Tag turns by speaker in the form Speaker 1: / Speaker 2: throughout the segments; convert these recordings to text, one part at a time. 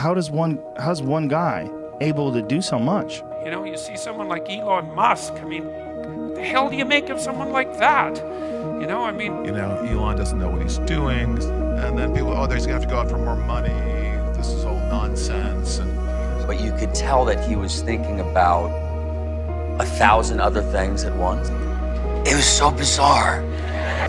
Speaker 1: how's one guy able to do so much?
Speaker 2: You know, you see someone like Elon Musk. I mean, what the hell do you make of someone like that? You know, I mean...
Speaker 3: You know, Elon doesn't know what he's doing. And then people, oh, he's going to have to go out for more money. This is all nonsense.
Speaker 4: But you could tell that he was thinking about 1,000 other things at once. It was so bizarre.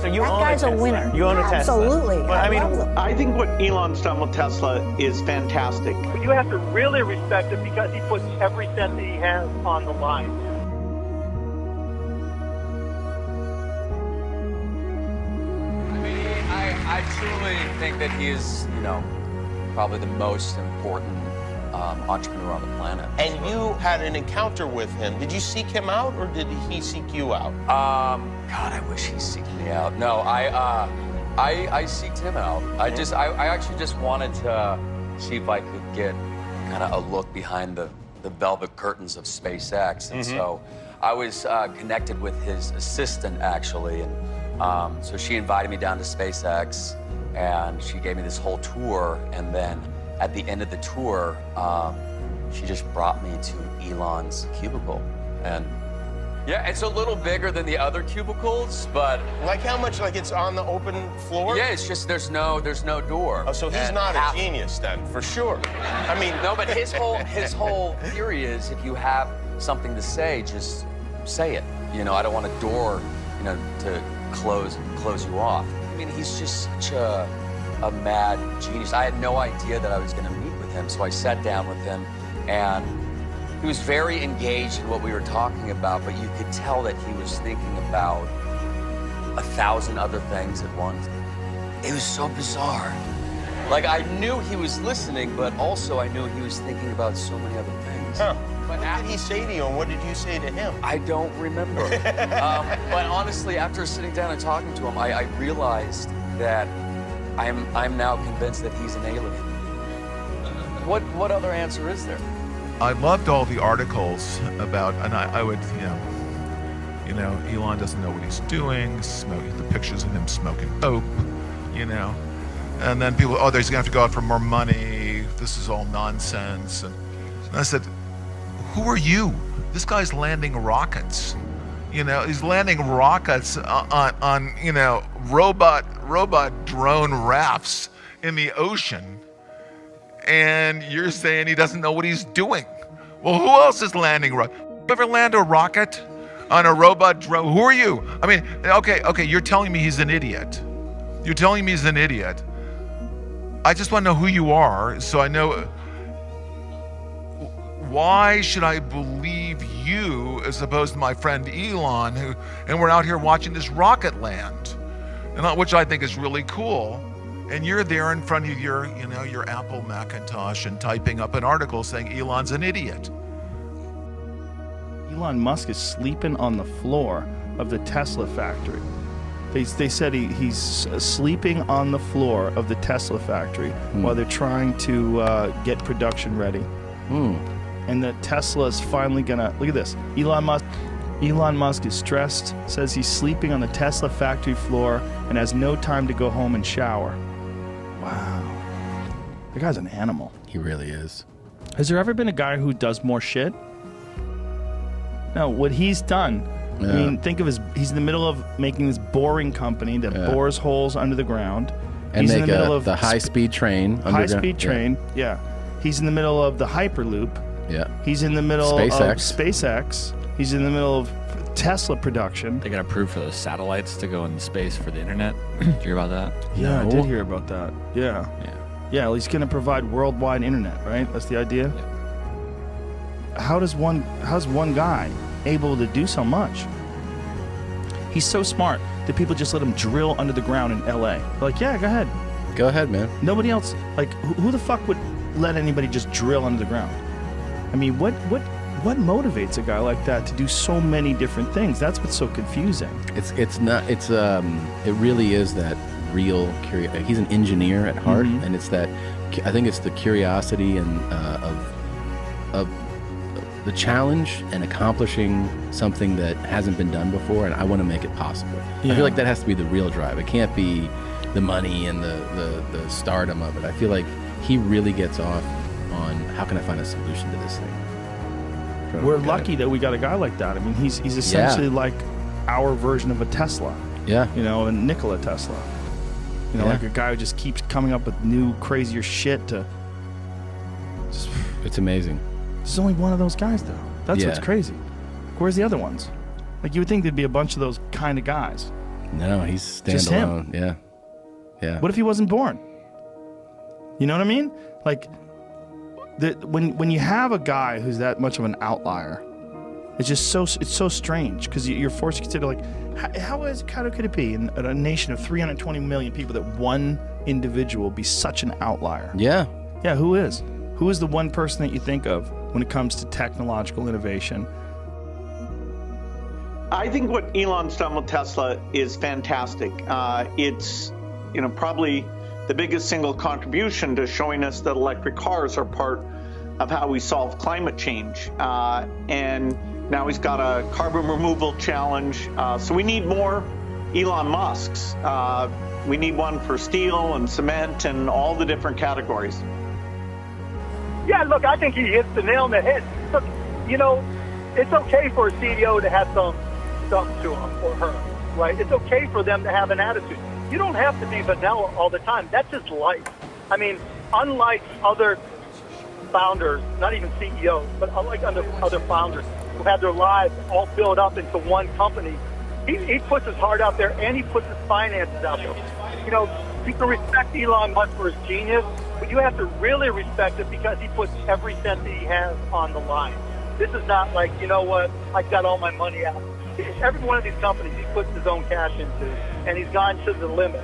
Speaker 5: So you
Speaker 6: That
Speaker 5: own
Speaker 6: guy's a
Speaker 5: Tesla.
Speaker 6: winner.
Speaker 5: You own a Tesla.
Speaker 6: Absolutely.
Speaker 5: But I mean,
Speaker 6: I love it.
Speaker 5: I think what Elon's done with Tesla is fantastic.
Speaker 7: You have to really respect it because he puts every cent that he has on the line.
Speaker 4: I truly think that he is, you know, probably the most important entrepreneur on the planet.
Speaker 8: And you had an encounter with him. Did you seek him out, or did he seek you out?
Speaker 4: God, I wish he seeked me out. No, I seeked him out. I actually just wanted to see if I could get kind of a look behind the velvet curtains of SpaceX, and so I was connected with his assistant actually, and so she invited me down to SpaceX, and she gave me this whole tour, and then at the end of the tour, she just brought me to Elon's cubicle, and yeah, it's a little bigger than the other cubicles, but
Speaker 8: Like how much? Like it's on the open floor?
Speaker 4: yeah, it's just there's no door.
Speaker 8: Oh, so he's
Speaker 4: And
Speaker 8: not
Speaker 4: half-
Speaker 8: a genius then, for sure. I mean,
Speaker 4: No, but his whole theory is if you have something to say, just say it. You know, I don't want a door, you know, to close you off. I mean, he's just such a mad genius. I had no idea that I was going to meet with him, so I sat down with him, and he was very engaged in what we were talking about, but you could tell that he was thinking about 1,000 other things at once. It was so bizarre. Like, I knew he was listening, but also I knew he was thinking about so many other things.
Speaker 8: huh.
Speaker 4: But
Speaker 8: What did he say to you, and what did you say to him?
Speaker 4: I don't remember. But honestly, after sitting down and talking to him, I realized that I'm now convinced that he's an alien. What other answer is there?
Speaker 3: I loved all the articles about, and I would, you know, Elon doesn't know what he's doing, smoking the pictures of him smoking dope, you know, and then people, oh, he's gonna have to go out for more money. This is all nonsense. And I said, who are you? This guy's landing rockets. You know, he's landing rockets on you know, robot drone rafts in the ocean. And you're saying he doesn't know what he's doing. Well, who else is landing rockets? You ever land a rocket on a robot drone? Who are you? I mean, okay, you're telling me he's an idiot. You're telling me he's an idiot. I just want to know who you are, so I know. Why should I believe you as opposed to my friend Elon, and we're out here watching this rocket land, and which I think is really cool. And you're there in front of your Apple Macintosh and typing up an article saying Elon's an idiot.
Speaker 1: Elon Musk is sleeping on the floor of the Tesla factory. They said he's sleeping on the floor of the Tesla factory while they're trying to get production ready. And that Tesla is finally gonna, look at this. Elon Musk is stressed, says he's sleeping on the Tesla factory floor and has no time to go home and shower. Wow. The guy's an animal.
Speaker 9: He really is.
Speaker 1: Has there ever been a guy who does more shit? No, what he's done, I mean, think of he's in the middle of making this boring company that bores holes under the ground.
Speaker 9: And
Speaker 1: he's
Speaker 9: make
Speaker 1: in the middle of
Speaker 9: the high-speed train.
Speaker 1: High-speed train, yeah. He's in the middle of the Hyperloop.
Speaker 9: Yeah.
Speaker 1: He's in the middle of
Speaker 9: SpaceX.
Speaker 1: SpaceX. He's in the middle of Tesla production.
Speaker 10: They got approved for those satellites to go into space for the internet. Did you hear about that?
Speaker 1: Yeah,
Speaker 9: No.
Speaker 1: I did hear about that. Yeah. Yeah, well, he's going to provide worldwide internet, right? That's the idea?
Speaker 10: Yeah.
Speaker 1: How's one guy able to do so much? He's so smart that people just let him drill under the ground in LA. They're like, yeah, go ahead.
Speaker 9: Go ahead, man.
Speaker 1: Nobody else, like, who the fuck would let anybody just drill under the ground? I mean, what motivates a guy like that to do so many different things? That's what's so confusing.
Speaker 9: It really is that real curiosity. He's an engineer at heart, and it's that. I think it's the curiosity and of the challenge and accomplishing something that hasn't been done before, and I want to make it possible.
Speaker 1: Yeah.
Speaker 9: I feel like that has to be the real drive. It can't be the money and the stardom of it. I feel like he really gets off on how can I find a solution to this thing.
Speaker 1: We're lucky that we got a guy like that. I mean, he's essentially like our version of a Tesla.
Speaker 9: Yeah.
Speaker 1: You know, a Nikola Tesla. You know, like a guy who just keeps coming up with new, crazier shit to...
Speaker 9: It's amazing.
Speaker 1: There's only one of those guys, though. That's what's crazy. Where's the other ones? Like, you would think there'd be a bunch of those kind of guys.
Speaker 9: No, he's standalone.
Speaker 1: Just him.
Speaker 9: Yeah. Yeah.
Speaker 1: What if he wasn't born? You know what I mean? Like, when you have a guy who's that much of an outlier, it's just so strange because you're forced to consider, like, how could it be in a nation of 320 million people that one individual be such an outlier?
Speaker 9: Yeah.
Speaker 1: Yeah, who is? Who is the one person that you think of when it comes to technological innovation?
Speaker 5: I think what Elon's done with Tesla is fantastic. It's, probably the biggest single contribution to showing us that electric cars are part of how we solve climate change. And now he's got a carbon removal challenge. So we need more Elon Musks. We need one for steel and cement and all the different categories.
Speaker 7: Yeah, look, I think he hits the nail on the head. Look, it's okay for a CEO to have some stuff to him or her, right? It's okay for them to have an attitude. You don't have to be vanilla all the time. That's just life. I mean, unlike other founders, not even CEOs, but unlike other founders who have their lives all built up into one company, he puts his heart out there and he puts his finances out there. You can respect Elon Musk for his genius, but you have to really respect it because he puts every cent that he has on the line. This is not like, I got all my money out. Every one of these companies he puts his own cash into, and he's gone to the limit.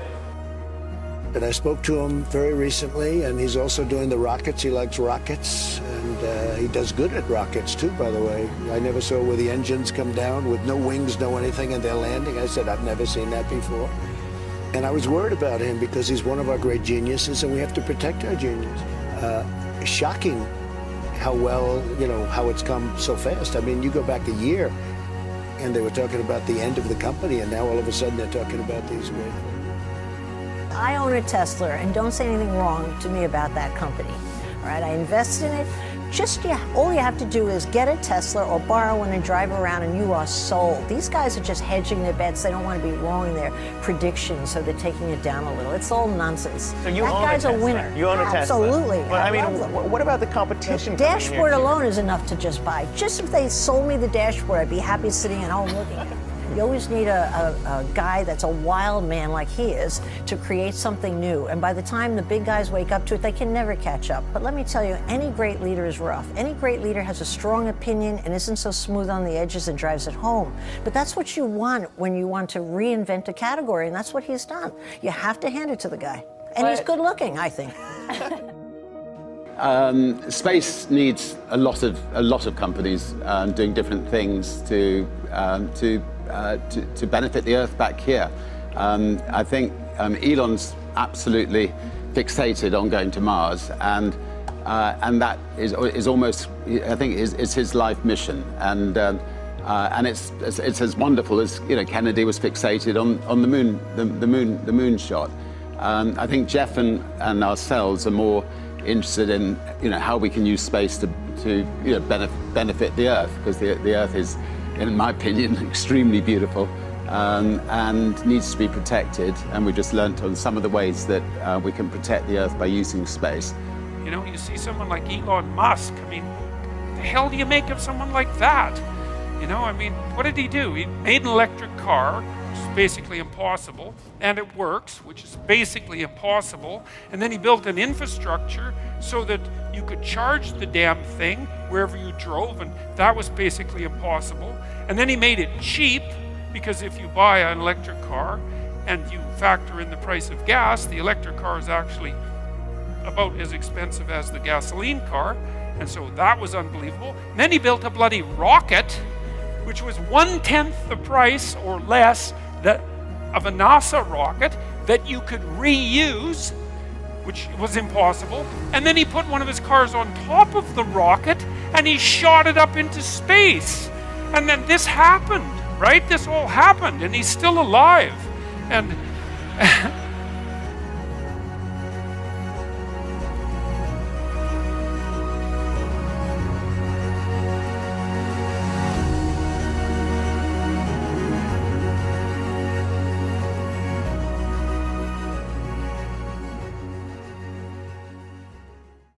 Speaker 6: And I spoke to him very recently, and he's also doing the rockets. He likes rockets, and he does good at rockets, too, by the way. I never saw where the engines come down with no wings, no anything, and they're landing. I said, I've never seen that before. And I was worried about him because he's one of our great geniuses, and we have to protect our genius. Shocking how well, how it's come so fast. I mean, you go back a year, and they were talking about the end of the company, and now all of a sudden they're talking about these great things.
Speaker 11: I own a Tesla, and don't say anything wrong to me about that company. All right, I invest in it. All you have to do is get a Tesla or borrow one and drive around, and you are sold. These guys are just hedging their bets. They don't want to be wrong in their predictions, so they're taking it down a little. It's all nonsense.
Speaker 12: So you
Speaker 11: that
Speaker 12: own
Speaker 11: guy's
Speaker 12: a Tesla.
Speaker 11: a winner.
Speaker 12: You own a Tesla.
Speaker 11: Absolutely.
Speaker 12: Well, I mean, what about the competition?
Speaker 11: The dashboard alone is enough to just buy. Just if they sold me the dashboard, I'd be happy sitting at home looking at it. You always need a guy that's a wild man like he is to create something new. And by the time the big guys wake up to it, they can never catch up. But let me tell you, any great leader is rough. Any great leader has a strong opinion and isn't so smooth on the edges and drives it home. But that's what you want when you want to reinvent a category, and that's what he's done. You have to hand it to the guy. And he's good looking, I think.
Speaker 13: Space needs a lot of companies doing different things to benefit the Earth back here. I think Elon's absolutely fixated on going to Mars, and that is almost, I think, is his life mission. And it's as wonderful as Kennedy was fixated on the moon, the moon shot. I think Jeff and ourselves are more interested in how we can use space to benefit the Earth, because the Earth is, in my opinion, extremely beautiful and needs to be protected. And we just learnt on some of the ways that we can protect the Earth by using space.
Speaker 2: You see someone like Elon Musk. I mean, what the hell do you make of someone like that? I mean, what did he do? He made an electric car, which is basically impossible, and it works, which is basically impossible. And then he built an infrastructure so that you could charge the damn thing wherever you drove, and that was basically impossible. And then he made it cheap, because if you buy an electric car and you factor in the price of gas, the electric car is actually about as expensive as the gasoline car, and so that was unbelievable. And then he built a bloody rocket, which was 1/10 the price or less of a NASA rocket that you could reuse, which was impossible. And then he put one of his cars on top of the rocket and he shot it up into space. And then this happened, right? This all happened, and he's still alive. And